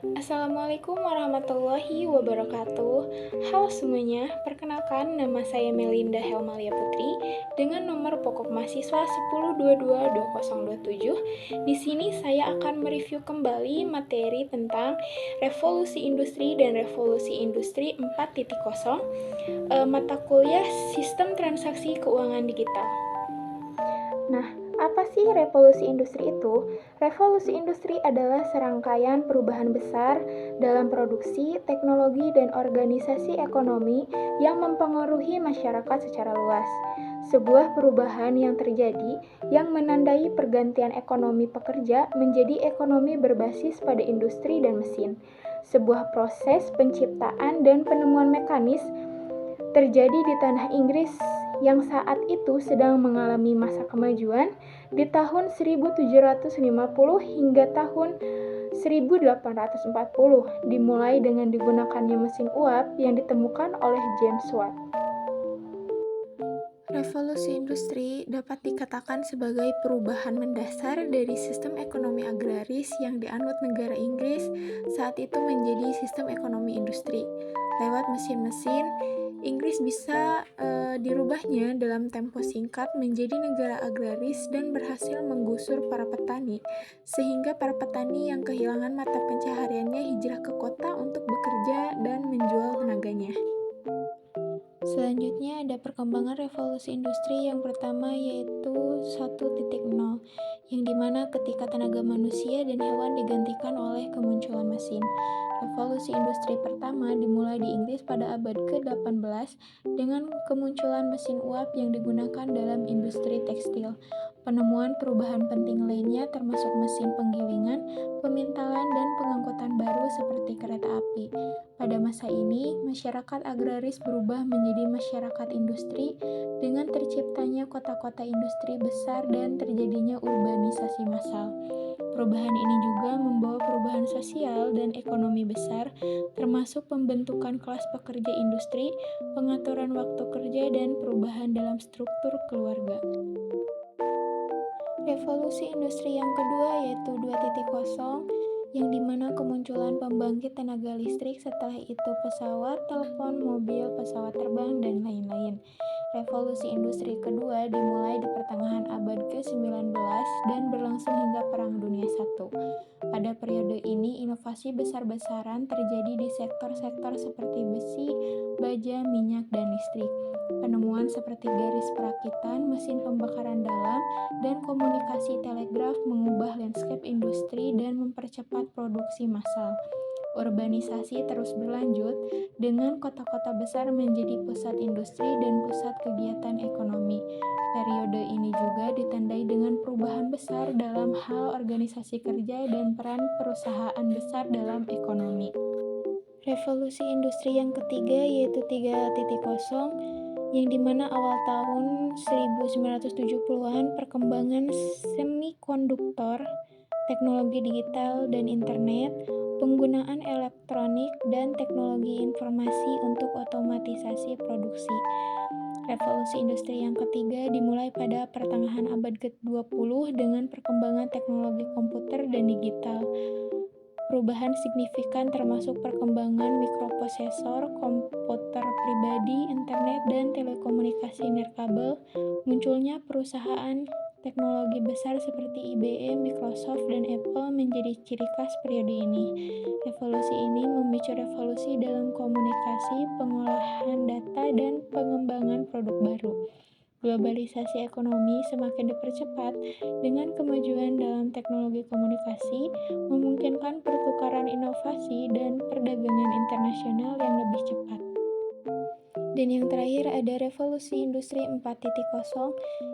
Assalamualaikum warahmatullahi wabarakatuh. Halo semuanya, perkenalkan nama saya Melinda Helmalia Putri dengan nomor pokok mahasiswa 10222027. Di sini saya akan mereview kembali materi tentang revolusi industri dan revolusi industri 4.0, mata kuliah Sistem Transaksi Keuangan Digital. Nah, apa sih revolusi industri itu? Revolusi industri adalah serangkaian perubahan besar dalam produksi, teknologi, dan organisasi ekonomi yang mempengaruhi masyarakat secara luas. Sebuah perubahan yang terjadi yang menandai pergantian ekonomi pekerja menjadi ekonomi berbasis pada industri dan mesin. Sebuah proses penciptaan dan penemuan mekanis terjadi di tanah Inggris yang saat itu sedang mengalami masa kemajuan di tahun 1750 hingga tahun 1840, dimulai dengan digunakannya mesin uap yang ditemukan oleh James Watt. Revolusi industri dapat dikatakan sebagai perubahan mendasar dari sistem ekonomi agraris yang dianut negara Inggris saat itu menjadi sistem ekonomi industri. Lewat mesin-mesin, Inggris bisa dirubahnya dalam tempo singkat menjadi negara agraris dan berhasil menggusur para petani, sehingga para petani yang kehilangan mata pencahariannya hijrah ke kota untuk bekerja dan menjual tenaganya. Selanjutnya ada perkembangan revolusi industri yang pertama yaitu 1.0, yang dimana ketika tenaga manusia dan hewan digantikan oleh kemunculan mesin. Revolusi industri pertama dimulai di Inggris pada abad ke-18 dengan kemunculan mesin uap yang digunakan dalam industri tekstil. Penemuan perubahan penting lainnya termasuk mesin penggilingan, pemintalan, dan pengangkutan baru seperti kereta api. Pada masa ini, masyarakat agraris berubah menjadi masyarakat industri dengan terciptanya kota-kota industri besar dan terjadinya urbanisasi massal. Perubahan ini juga membawa perubahan sosial dan ekonomi besar, termasuk pembentukan kelas pekerja industri, pengaturan waktu kerja, dan perubahan dalam struktur keluarga. Revolusi industri yang kedua yaitu 2.0, yang dimana kemunculan pembangkit tenaga listrik, setelah itu pesawat, telepon, mobil, pesawat terbang, dan lain-lain. Revolusi industri kedua dimulai di pertengahan abad ke-19 dan berlangsung hingga Perang Dunia I. Pada periode ini, inovasi besar-besaran terjadi di sektor-sektor seperti besi, baja, minyak, dan listrik. Penemuan seperti garis perakitan, mesin pembakaran dalam, dan komunikasi telegraf mengubah lanskap industri dan mempercepat produksi massal. Urbanisasi terus berlanjut dengan kota-kota besar menjadi pusat industri dan pusat kegiatan ekonomi. Periode ini juga ditandai dengan perubahan besar dalam hal organisasi kerja dan peran perusahaan besar dalam ekonomi. Revolusi industri yang ketiga yaitu 3.0, yang dimana awal tahun 1970-an perkembangan semikonduktor, teknologi digital dan internet, penggunaan elektronik, dan teknologi informasi untuk otomatisasi produksi. Revolusi industri yang ketiga dimulai pada pertengahan abad ke-20 dengan perkembangan teknologi komputer dan digital. Perubahan signifikan termasuk perkembangan mikroprosesor, komputer pribadi, internet, dan telekomunikasi nirkabel, munculnya perusahaan teknologi besar seperti IBM, Microsoft, dan Apple menjadi ciri khas periode ini. Revolusi ini memicu revolusi dalam komunikasi, pengolahan data, dan pengembangan produk baru. Globalisasi ekonomi semakin dipercepat dengan kemajuan dalam teknologi komunikasi, memungkinkan pertukaran inovasi dan perdagangan internasional yang lebih cepat. Dan yang terakhir ada revolusi industri 4.0,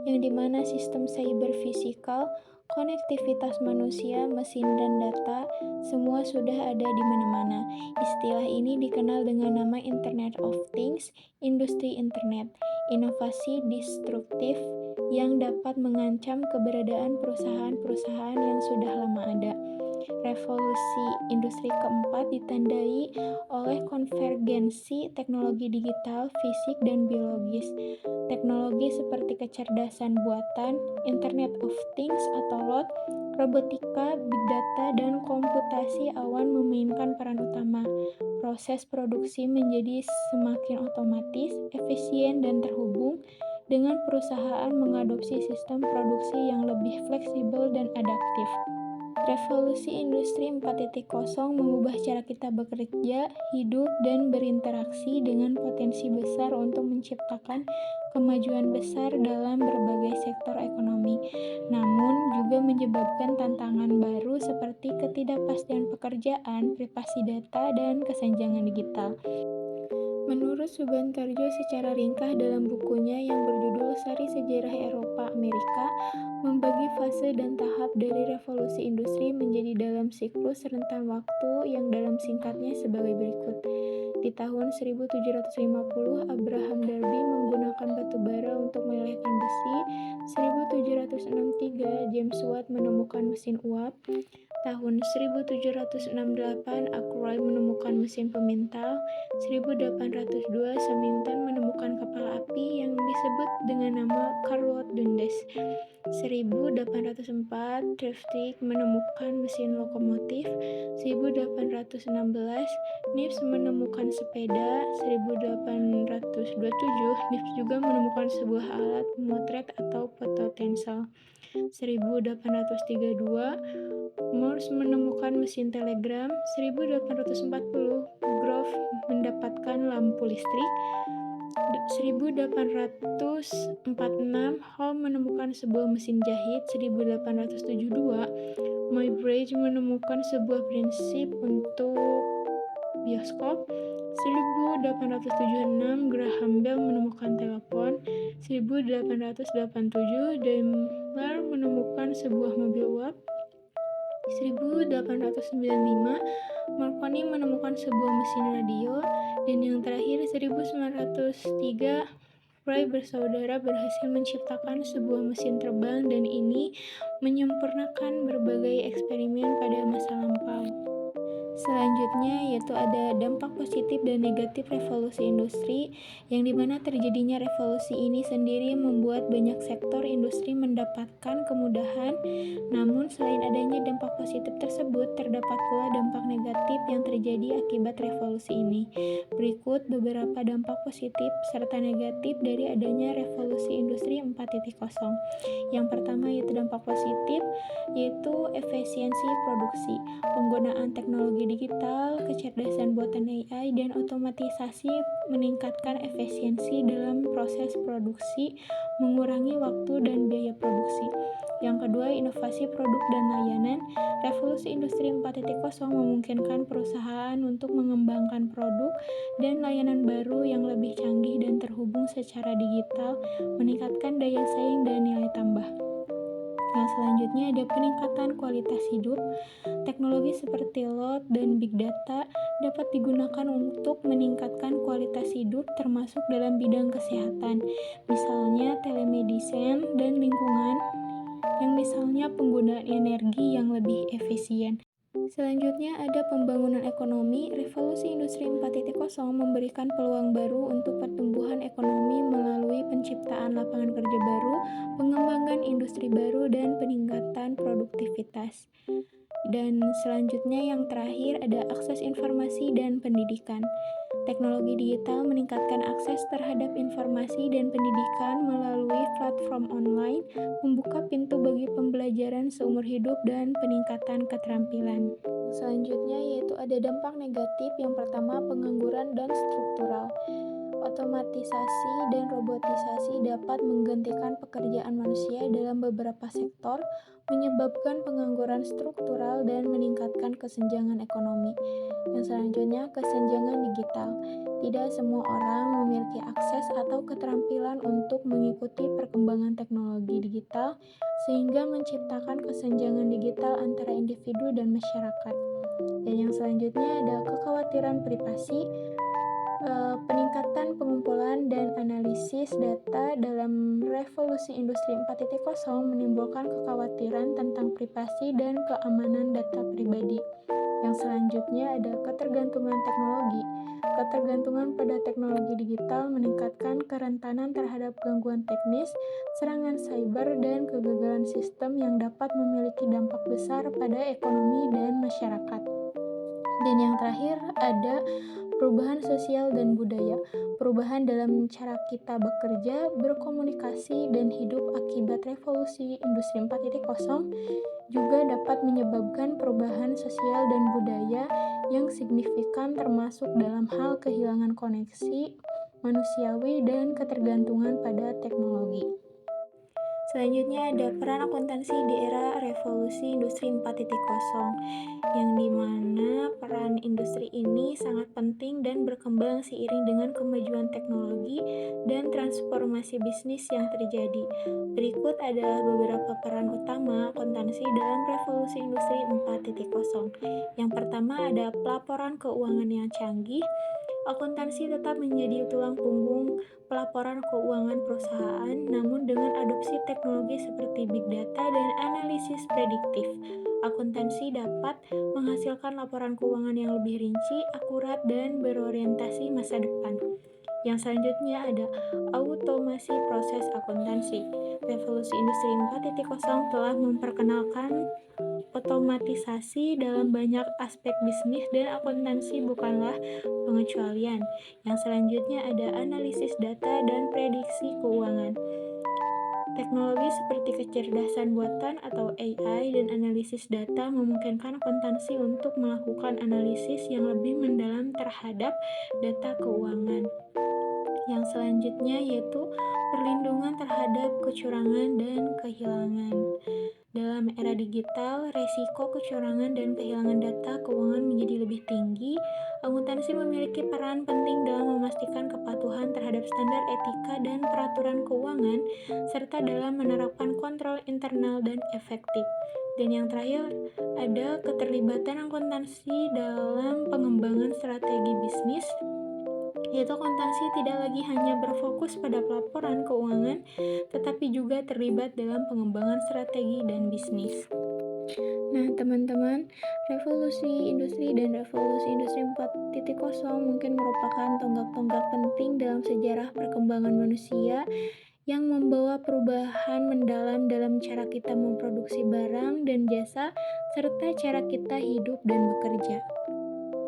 yang dimana sistem cyber fisikal, konektivitas manusia, mesin, dan data semua sudah ada di mana-mana. Istilah ini dikenal dengan nama Internet of Things, industri internet, inovasi disruptif yang dapat mengancam keberadaan perusahaan-perusahaan yang sudah lama ada. Revolusi industri keempat ditandai oleh konvergensi teknologi digital, fisik, dan biologis. Teknologi seperti kecerdasan buatan, Internet of Things atau LOT, Robotika, big data, dan komputasi awan memainkan peran utama. Proses produksi menjadi semakin otomatis, efisien, dan terhubung dengan perusahaan mengadopsi sistem produksi yang lebih fleksibel dan adaptif. Revolusi Industri 4.0 mengubah cara kita bekerja, hidup, dan berinteraksi dengan potensi besar untuk menciptakan kemajuan besar dalam berbagai sektor ekonomi. Namun, juga menyebabkan tantangan baru seperti ketidakpastian pekerjaan, privasi data, dan kesenjangan digital. Menurut Subantarjo secara ringkas dalam bukunya yang berjudul Sari Sejarah Eropa Amerika, membagi fase dan tahap dari revolusi industri menjadi dalam siklus rentan waktu yang dalam singkatnya sebagai berikut. Di tahun 1750, Abraham Darby menggunakan batu bara untuk melelehkan besi. 1763, James Watt menemukan mesin uap. Tahun 1768, Arkwright menemukan mesin pemintal. 1802, Symington menemukan kapal api yang disebut dengan nama Carlot Dundas. 1804, Trevithick menemukan mesin lokomotif. 1816, Nips menemukan sepeda. 1827, Nips juga menemukan sebuah alat pemotret atau fototensel. 1832, Morse menemukan mesin telegram. 1840, Grove mendapatkan lampu listrik. 1846, Hall menemukan sebuah mesin jahit. 1872, Muybridge menemukan sebuah prinsip untuk bioskop. 1876, Graham Bell menemukan telepon. 1887, Daimler menemukan sebuah mobil uap. 1895, Marconi menemukan sebuah mesin radio. Dan yang terakhir, 1903, Wright bersaudara berhasil menciptakan sebuah mesin terbang, dan ini menyempurnakan berbagai eksperimen pada masa lampau. Selanjutnya yaitu ada dampak positif dan negatif revolusi industri, yang dimana terjadinya revolusi ini sendiri membuat banyak sektor industri mendapatkan kemudahan. Namun selain adanya dampak positif tersebut, terdapat pula dampak negatif yang terjadi akibat revolusi ini. Berikut beberapa dampak positif serta negatif dari adanya revolusi industri 4.0. Yang pertama yaitu dampak positif, yaitu efisiensi produksi. Penggunaan teknologi digital, kecerdasan buatan AI, dan otomatisasi meningkatkan efisiensi dalam proses produksi, mengurangi waktu dan biaya produksi. Yang kedua, inovasi produk dan layanan. Revolusi Industri 4.0 memungkinkan perusahaan untuk mengembangkan produk dan layanan baru yang lebih canggih dan terhubung secara digital, meningkatkan daya saing dan nilai tambah. Yang selanjutnya ada peningkatan kualitas hidup. Teknologi seperti IoT dan Big Data dapat digunakan untuk meningkatkan kualitas hidup termasuk dalam bidang kesehatan, misalnya telemedicine, dan lingkungan, yang misalnya penggunaan energi yang lebih efisien. Selanjutnya ada pembangunan ekonomi. Revolusi Industri 4.0 memberikan peluang baru untuk pertumbuhan ekonomi melalui penciptaan lapangan kerja baru, pengembangan industri baru, dan peningkatan produktivitas. Dan selanjutnya yang terakhir ada akses informasi dan pendidikan. Teknologi digital meningkatkan akses terhadap informasi dan pendidikan melalui platform online, membuka pintu bagi pembelajaran seumur hidup dan peningkatan keterampilan. Selanjutnya yaitu ada dampak negatif. Yang pertama, pengangguran dan struktural. Otomatisasi dan robotisasi dapat menggantikan pekerjaan manusia dalam beberapa sektor, menyebabkan pengangguran struktural dan meningkatkan kesenjangan ekonomi. Yang selanjutnya, kesenjangan digital. Tidak semua orang memiliki akses atau keterampilan untuk mengikuti perkembangan teknologi digital, sehingga menciptakan kesenjangan digital antara individu dan masyarakat. Dan yang selanjutnya ada kekhawatiran privasi. Peningkatan pengumpulan dan analisis data dalam revolusi industri 4.0 menimbulkan kekhawatiran tentang privasi dan keamanan data pribadi. Yang selanjutnya ada ketergantungan teknologi. Ketergantungan pada teknologi digital meningkatkan kerentanan terhadap gangguan teknis, serangan cyber, dan kegagalan sistem yang dapat memiliki dampak besar pada ekonomi dan masyarakat. Dan yang terakhir ada perubahan sosial dan budaya. Perubahan dalam cara kita bekerja, berkomunikasi, dan hidup akibat revolusi industri 4.0 juga dapat menyebabkan perubahan sosial dan budaya yang signifikan termasuk dalam hal kehilangan koneksi manusiawi dan ketergantungan pada teknologi. Selanjutnya ada peran akuntansi di era revolusi industri 4.0, yang dimana peran industri ini sangat penting dan berkembang seiring dengan kemajuan teknologi dan transformasi bisnis yang terjadi. Berikut adalah beberapa peran utama akuntansi dalam revolusi industri 4.0. Yang pertama ada pelaporan keuangan yang canggih. Akuntansi tetap menjadi tulang punggung pelaporan keuangan perusahaan, namun dengan adopsi teknologi seperti big data dan analisis prediktif, akuntansi dapat menghasilkan laporan keuangan yang lebih rinci, akurat, dan berorientasi masa depan. Yang selanjutnya ada automasi proses akuntansi. Revolusi industri 4.0 telah memperkenalkan otomatisasi dalam banyak aspek bisnis dan akuntansi bukanlah pengecualian. Yang selanjutnya ada analisis data dan prediksi keuangan. Teknologi seperti kecerdasan buatan atau AI dan analisis data memungkinkan akuntansi untuk melakukan analisis yang lebih mendalam terhadap data keuangan. Yang selanjutnya yaitu perlindungan terhadap kecurangan dan kehilangan. Dalam era digital, resiko kecurangan dan kehilangan data keuangan menjadi lebih tinggi. Akuntansi memiliki peran penting dalam memastikan kepatuhan terhadap standar etika dan peraturan keuangan, serta dalam menerapkan kontrol internal dan efektif. Dan yang terakhir, ada keterlibatan akuntansi dalam pengembangan strategi bisnis, yaitu akuntansi tidak lagi hanya berfokus pada pelaporan keuangan, tetapi juga terlibat dalam pengembangan strategi dan bisnis. Nah, teman-teman, revolusi industri dan revolusi industri 4.0 mungkin merupakan tonggak-tonggak penting dalam sejarah perkembangan manusia yang membawa perubahan mendalam dalam cara kita memproduksi barang dan jasa, serta cara kita hidup dan bekerja.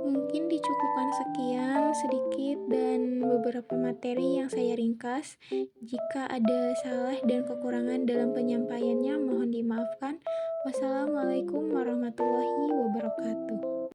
Mungkin dicukupkan sekian sedikit dan beberapa materi yang saya ringkas. Jika ada salah dan kekurangan dalam penyampaiannya, mohon dimaafkan. Wassalamualaikum warahmatullahi wabarakatuh.